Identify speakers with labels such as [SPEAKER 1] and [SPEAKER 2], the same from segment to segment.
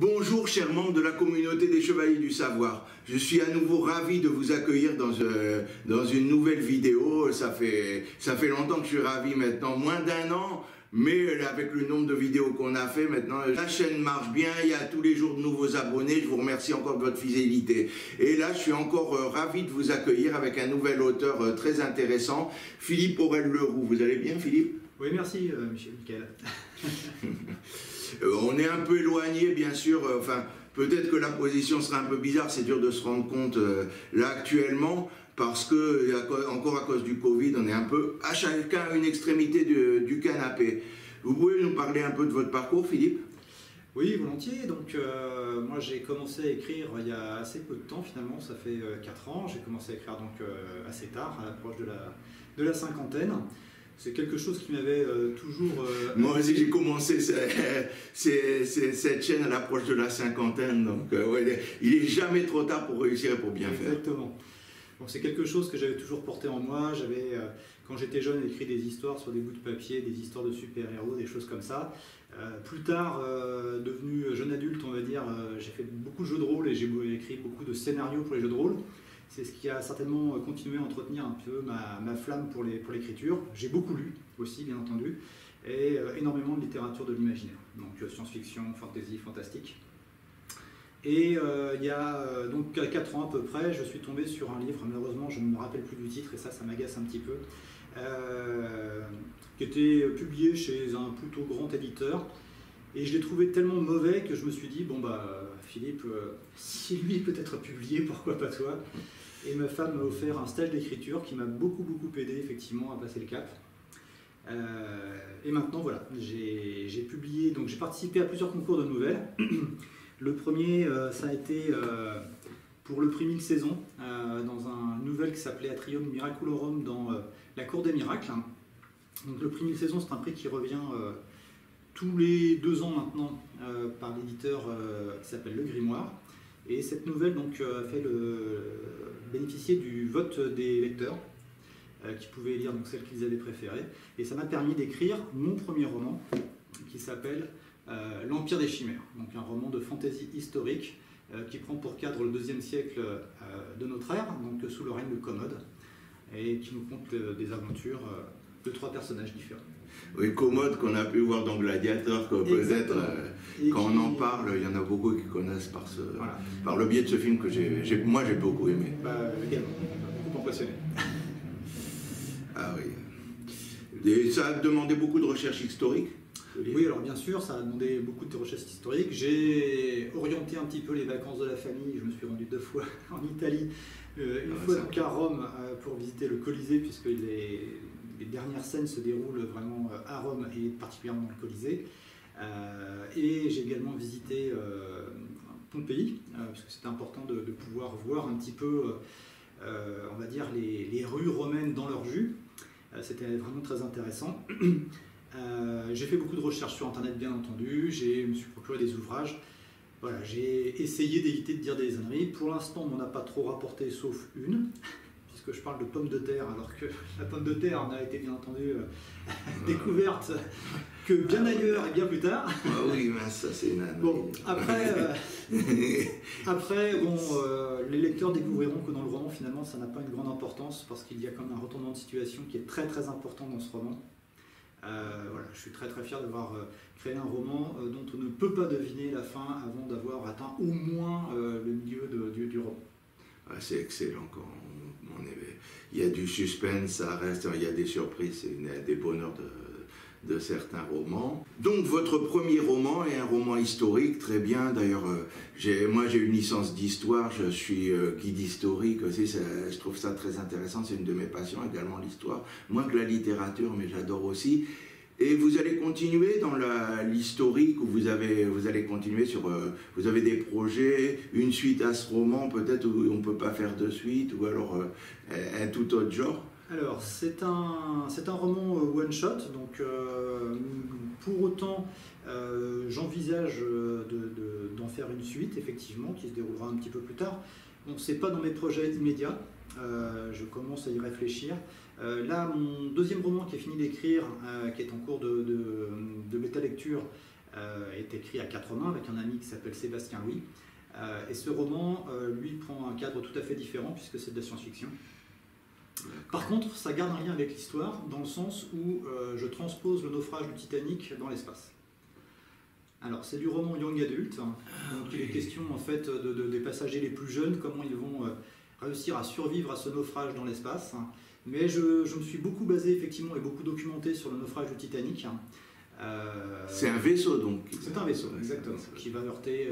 [SPEAKER 1] Bonjour chers membres de la communauté des Chevaliers du Savoir. Je suis à nouveau ravi de vous accueillir dans une nouvelle vidéo. Ça fait longtemps que je suis ravi maintenant, moins d'1 an. Mais avec le nombre de vidéos qu'on a fait maintenant, la chaîne marche bien, il y a tous les jours de nouveaux abonnés, je vous remercie encore de votre fidélité. Et là, je suis encore ravi de vous accueillir avec un nouvel auteur très intéressant, Philippe Aurel-Leroux. Vous allez bien, Philippe?
[SPEAKER 2] Oui, merci, Michael.
[SPEAKER 1] On est un peu éloigné, bien sûr, enfin, peut-être que la position sera un peu bizarre, c'est dur de se rendre compte là actuellement, parce que, encore à cause du Covid, on est un peu à chacun à une extrémité du canapé. Vous pouvez nous parler un peu de votre parcours, Philippe?
[SPEAKER 2] Oui, volontiers. Donc, moi, j'ai commencé à écrire il y a assez peu de temps, finalement, ça fait 4 ans. J'ai commencé à écrire donc assez tard, à l'approche de la cinquantaine. C'est quelque chose qui m'avait toujours...
[SPEAKER 1] Moi aussi, j'ai commencé cette chaîne à l'approche de la cinquantaine, donc ouais, il n'est jamais trop tard pour réussir et pour bien faire.
[SPEAKER 2] Exactement. Donc c'est quelque chose que j'avais toujours porté en moi. J'avais, quand j'étais jeune, écrit des histoires sur des bouts de papier, des histoires de super-héros, des choses comme ça. Plus tard, devenu jeune adulte, on va dire, j'ai fait beaucoup de jeux de rôle et j'ai écrit beaucoup de scénarios pour les jeux de rôle. C'est ce qui a certainement continué à entretenir un peu ma flamme pour l'écriture. J'ai beaucoup lu aussi, bien entendu, et énormément de littérature de l'imaginaire. Donc science-fiction, fantasy, fantastique. Et il y a donc 4 ans à peu près, je suis tombé sur un livre, malheureusement je ne me rappelle plus du titre et ça m'agace un petit peu, qui était publié chez un plutôt grand éditeur. Et je l'ai trouvé tellement mauvais que je me suis dit, bon bah Philippe, si lui peut être publié, pourquoi pas toi? Et ma femme m'a offert un stage d'écriture qui m'a beaucoup aidé effectivement à passer le cap. Et maintenant voilà, j'ai publié, donc j'ai participé à plusieurs concours de nouvelles. Le premier, ça a été pour le prix 1000 saisons, dans une nouvelle qui s'appelait Atrium Miraculorum dans la Cour des Miracles. Donc le prix 1000 saisons, c'est un prix qui revient tous les 2 ans maintenant par l'éditeur qui s'appelle Le Grimoire. Et cette nouvelle donc, a fait bénéficier du vote des lecteurs qui pouvaient lire donc, celle qu'ils avaient préférée. Et ça m'a permis d'écrire mon premier roman qui s'appelle L'Empire des Chimères, donc un roman de fantasy historique qui prend pour cadre le 2e siècle de notre ère, donc sous le règne de Commode, et qui nous conte des aventures de 3 personnages différents.
[SPEAKER 1] Oui, Commode qu'on a pu voir dans Gladiator, que peut-être quand on en parle, il y en a beaucoup qui connaissent par le biais de ce film que moi j'ai beaucoup aimé.
[SPEAKER 2] Bah, également, beaucoup impressionné.
[SPEAKER 1] Ah oui. Et ça a demandé beaucoup de recherche historique?
[SPEAKER 2] Oui, alors bien sûr, ça a demandé beaucoup de recherches historiques. J'ai orienté un petit peu les vacances de la famille. Je me suis rendu 2 fois en Italie, une fois donc à Rome pour visiter le Colisée, puisque les dernières scènes se déroulent vraiment à Rome et particulièrement dans le Colisée. Et j'ai également visité Pompéi, puisque c'était important de pouvoir voir un petit peu, on va dire, les rues romaines dans leur jus. C'était vraiment très intéressant. J'ai fait beaucoup de recherches sur Internet, bien entendu. Je me suis procuré des ouvrages. Voilà, j'ai essayé d'éviter de dire des âneries. Pour l'instant, on n'en a pas trop rapporté, sauf une, puisque je parle de pommes de terre, alors que la pomme de terre n'a été, bien entendu, découverte que bien ailleurs et bien plus tard.
[SPEAKER 1] Ah oui, mais ça c'est une ânerie.
[SPEAKER 2] Bon, après bon, les lecteurs découvriront que dans le roman, finalement, ça n'a pas une grande importance, parce qu'il y a quand même un retournement de situation qui est très important dans ce roman. Voilà, je suis très fier d'avoir créé un roman dont on ne peut pas deviner la fin avant d'avoir atteint au moins le milieu du roman.
[SPEAKER 1] Ah, c'est excellent quand il y a du suspense, ça reste, il y a des surprises, il y a des bonheurs de certains romans. Donc votre premier roman est un roman historique, très bien. D'ailleurs, moi j'ai une licence d'histoire, je suis guide historique aussi, je trouve ça très intéressant, c'est une de mes passions également, l'histoire. Moins que la littérature, mais j'adore aussi. Et vous allez continuer dans l'historique, ou vous allez continuer sur... vous avez des projets, une suite à ce roman, peut-être, où on ne peut pas faire de suite, ou alors un tout autre genre?
[SPEAKER 2] Alors, c'est un roman one-shot, donc pour autant, j'envisage d'en faire une suite, effectivement, qui se déroulera un petit peu plus tard. Bon, c'est pas dans mes projets immédiats, je commence à y réfléchir. Là, mon 2e roman qui est fini d'écrire, qui est en cours de bêta lecture, est écrit à 4 mains avec un ami qui s'appelle Sébastien Louis. Et ce roman, lui, prend un cadre tout à fait différent puisque c'est de la science-fiction. Par contre, ça garde un lien avec l'histoire dans le sens où je transpose le naufrage du Titanic dans l'espace. Alors, c'est du roman young adulte, donc il est question en fait des passagers les plus jeunes, comment ils vont réussir à survivre à ce naufrage dans l'espace. Mais je me suis beaucoup basé effectivement et beaucoup documenté sur le naufrage du Titanic.
[SPEAKER 1] C'est un vaisseau donc.
[SPEAKER 2] C'est un vaisseau, exactement, qui va heurter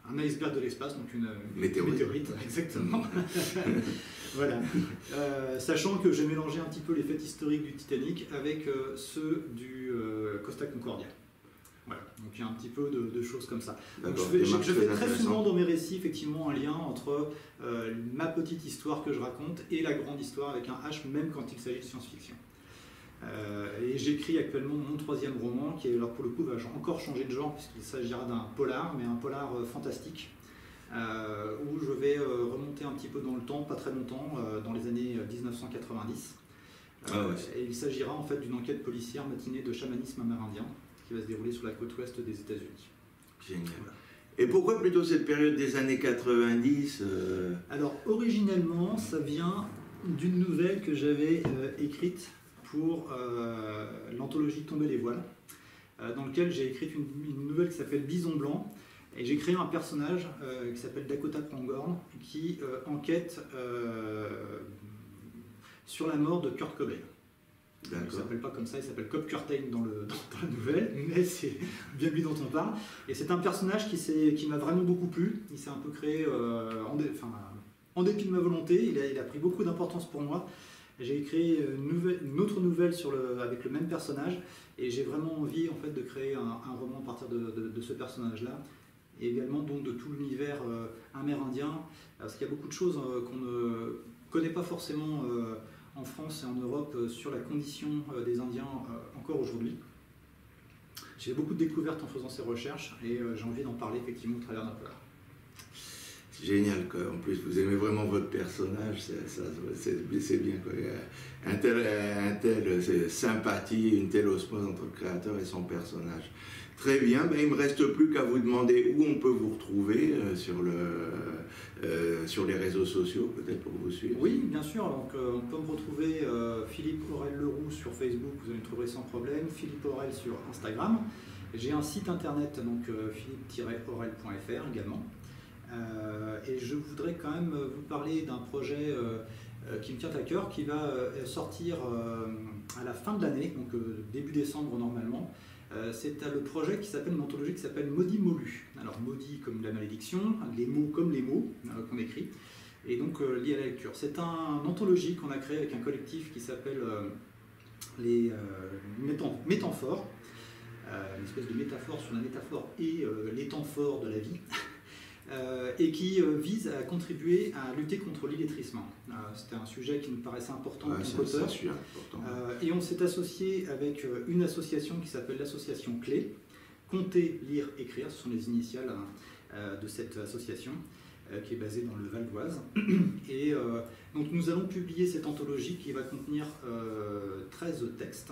[SPEAKER 2] un iceberg de l'espace, donc une météorite, exactement. Voilà. Sachant que j'ai mélangé un petit peu les faits historiques du Titanic avec ceux du Costa Concordia. Voilà. Donc il y a un petit peu de choses comme ça. Donc, je fais très souvent dans mes récits effectivement un lien entre ma petite histoire que je raconte et la grande histoire avec un H, même quand il s'agit de science-fiction. Et j'écris actuellement mon 3e roman qui, alors pour le coup, va encore changer de genre puisqu'il s'agira d'un polar, mais un polar fantastique où je vais remonter un petit peu dans le temps, pas très longtemps, dans les années 1990. Et il s'agira en fait d'une enquête policière matinée de chamanisme amérindien qui va se dérouler sur la côte ouest des États-Unis.
[SPEAKER 1] Génial. Voilà. Et pourquoi plutôt cette période des années 90
[SPEAKER 2] Alors, originellement, ça vient d'une nouvelle que j'avais écrite pour l'anthologie Tomber les voiles, dans lequel j'ai écrit une nouvelle qui s'appelle Bison Blanc, et j'ai créé un personnage qui s'appelle Dakota Pangorn, qui enquête sur la mort de Kurt Cobain. Il ne s'appelle pas comme ça, il s'appelle Cobb Curtain dans la nouvelle, mais c'est bien lui dont on parle. Et c'est un personnage qui m'a vraiment beaucoup plu. Il s'est un peu créé en dépit de ma volonté, il a pris beaucoup d'importance pour moi. J'ai créé une autre nouvelle avec le même personnage, et j'ai vraiment envie en fait, de créer un roman à partir de ce personnage-là, et également donc, de tout l'univers amérindien, parce qu'il y a beaucoup de choses qu'on ne connaît pas forcément en France et en Europe sur la condition des Indiens encore aujourd'hui. J'ai beaucoup de découvertes en faisant ces recherches et j'ai envie d'en parler effectivement au travers d'un polar.
[SPEAKER 1] C'est génial quoi. En plus vous aimez vraiment votre personnage, c'est bien quoi. Un tel sympathie, une telle osmose entre le créateur et son personnage. Très bien, ben, il ne me reste plus qu'à vous demander où on peut vous retrouver sur les réseaux sociaux, peut-être pour vous suivre.
[SPEAKER 2] Oui, bien sûr. Donc, on peut me retrouver Philippe Aurel Leroux sur Facebook, vous allez me trouver sans problème. Philippe Aurel sur Instagram. J'ai un site internet, donc philippe-aurel.fr également. Et je voudrais quand même vous parler d'un projet qui me tient à cœur, qui va sortir à la fin de l'année, donc début décembre normalement. C'est le projet qui s'appelle une anthologie qui s'appelle Maudit Molu. Alors maudit comme la malédiction, les mots comme les mots qu'on écrit, et donc lié à la lecture. C'est une anthologie qu'on a créée avec un collectif qui s'appelle les Métaphores, une espèce de métaphore sur la métaphore et les temps forts de la vie. Et qui vise à contribuer à lutter contre l'illettrisme. C'était un sujet qui nous paraissait important en tant qu'auteur. Et on s'est associé avec une association qui s'appelle l'association Clé. Compter, lire, écrire, ce sont les initiales de cette association qui est basée dans le Val d'Oise. Et donc nous allons publier cette anthologie qui va contenir 13 textes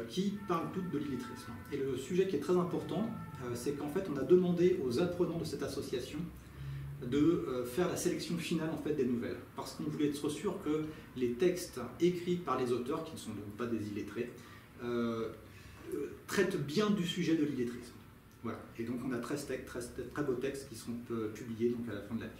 [SPEAKER 2] qui parlent toutes de l'illettrisme. Et le sujet qui est très important, c'est qu'en fait on a demandé aux apprenants de cette association de faire la sélection finale en fait, des nouvelles, parce qu'on voulait être sûr que les textes écrits par les auteurs, qui ne sont donc pas des illettrés, traitent bien du sujet de l'illettrisme. Voilà. Et donc on a 13 très beaux textes qui seront publiés donc, à la fin de l'année.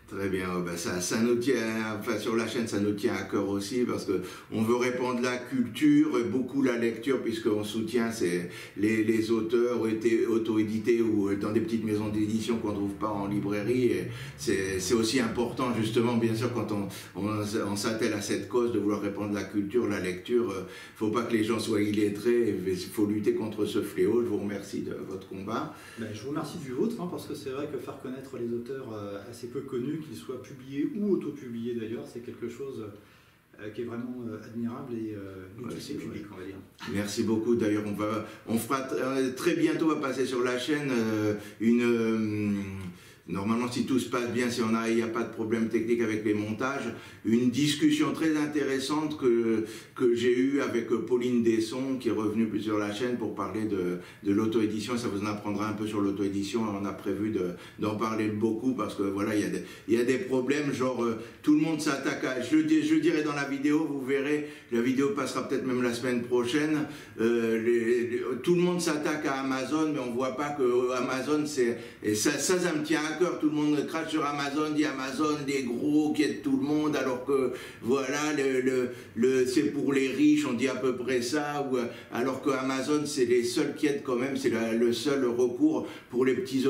[SPEAKER 1] Très bien, ben ça nous tient, enfin sur la chaîne ça nous tient à cœur aussi parce qu'on veut répandre la culture et beaucoup la lecture puisqu'on soutient les auteurs auto-édités ou dans des petites maisons d'édition qu'on ne trouve pas en librairie. C'est aussi important justement bien sûr quand on s'attelle à cette cause de vouloir répandre la culture, la lecture. Il ne faut pas que les gens soient illettrés, il faut lutter contre ce fléau. Je vous remercie de votre combat.
[SPEAKER 2] Ben, je vous remercie du vôtre parce que c'est vrai que faire connaître les auteurs assez peu connus, qu'ils soient publiés ou auto-publiés d'ailleurs, c'est quelque chose qui est vraiment admirable et c'est public, on va dire.
[SPEAKER 1] Merci beaucoup. D'ailleurs, on fera très bientôt, on va passer sur la chaîne normalement si tout se passe bien, si il n'y a pas de problème technique avec les montages, une discussion très intéressante que j'ai eue avec Pauline Desson, qui est revenue sur la chaîne pour parler de l'auto-édition. Ça vous en apprendra un peu sur l'auto-édition. On a prévu d'en parler beaucoup parce que voilà, il y a des problèmes, genre tout le monde s'attaque à... Je dirai dans la vidéo, vous verrez, la vidéo passera peut-être même la semaine prochaine. Tout le monde s'attaque à Amazon, mais on ne voit pas que Amazon, ça me tient à cœur. Tout le monde crache sur Amazon, dit Amazon, des gros qui aident tout le monde, alors que voilà, c'est pour les riches, on dit à peu près ça, alors que Amazon, c'est les seuls qui aident quand même, c'est le seul recours pour les petits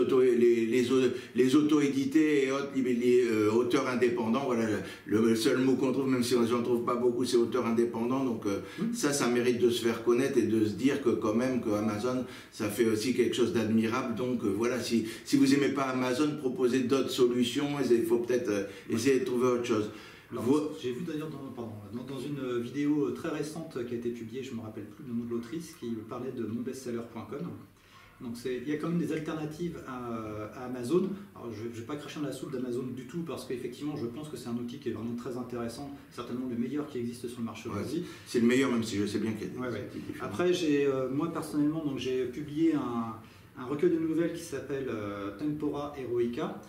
[SPEAKER 1] les auto-édités et les auteurs indépendants. Voilà, le seul mot qu'on trouve, même si j'en trouve pas beaucoup, c'est auteurs indépendants. Donc ça mérite de se faire connaître et de se dire que quand même que Amazon, ça fait aussi quelque chose d'admirable. Donc voilà, si vous n'aimez pas Amazon, proposez d'autres solutions. Il faut peut-être essayer de trouver autre chose.
[SPEAKER 2] J'ai vu d'ailleurs dans une vidéo très récente qui a été publiée, je ne me rappelle plus le nom de l'autrice, qui parlait de monbestseller.com. Donc il y a quand même des alternatives à Amazon. Alors, je ne vais pas cracher dans la soupe d'Amazon du tout, parce qu'effectivement je pense que c'est un outil qui est vraiment très intéressant, certainement le meilleur qui existe sur le marché aujourd'hui.
[SPEAKER 1] C'est le meilleur, même si je sais bien qu'il y a des
[SPEAKER 2] différents. Après, moi personnellement, j'ai publié un recueil de nouvelles qui s'appelle Tempora Heroica,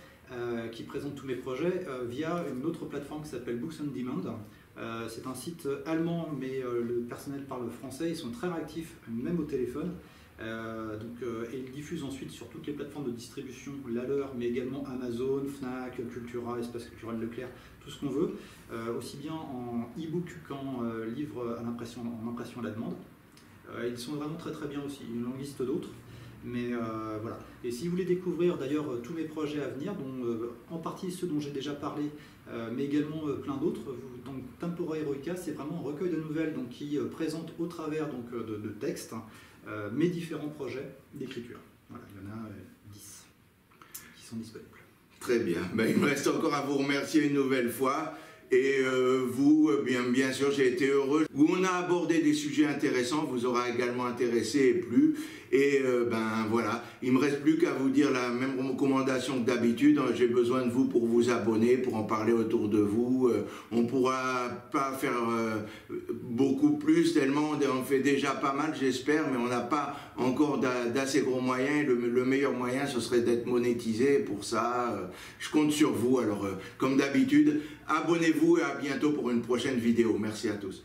[SPEAKER 2] qui présente tous mes projets via une autre plateforme qui s'appelle Books on Demand. C'est un site allemand, mais le personnel parle français. Ils sont très réactifs, même au téléphone. Et ils diffusent ensuite sur toutes les plateformes de distribution, la leur, mais également Amazon, Fnac, Cultura, Espace Culturel Leclerc, tout ce qu'on veut, aussi bien en e-book qu'en livre en impression à la demande. Ils sont vraiment très très bien aussi. Une longue liste d'autres. Mais voilà. Et si vous voulez découvrir d'ailleurs tous mes projets à venir, dont en partie ceux dont j'ai déjà parlé, mais également plein d'autres, donc Tempora Heroica, c'est vraiment un recueil de nouvelles donc, qui présente au travers donc, de textes mes différents projets d'écriture. Voilà, il y en a 10 qui sont disponibles.
[SPEAKER 1] Très bien. Ben, il me reste encore à vous remercier une nouvelle fois. Et vous, bien sûr, j'ai été heureux. Où on a abordé des sujets intéressants, vous aura également intéressé et plu. Et ben voilà, il ne me reste plus qu'à vous dire la même recommandation que d'habitude. J'ai besoin de vous pour vous abonner, pour en parler autour de vous. On ne pourra pas faire beaucoup plus, tellement on fait déjà pas mal, j'espère, mais on n'a pas encore d'assez gros moyens. Le meilleur moyen, ce serait d'être monétisé. Pour ça, je compte sur vous. Alors, comme d'habitude, abonnez-vous et à bientôt pour une prochaine vidéo. Merci à tous.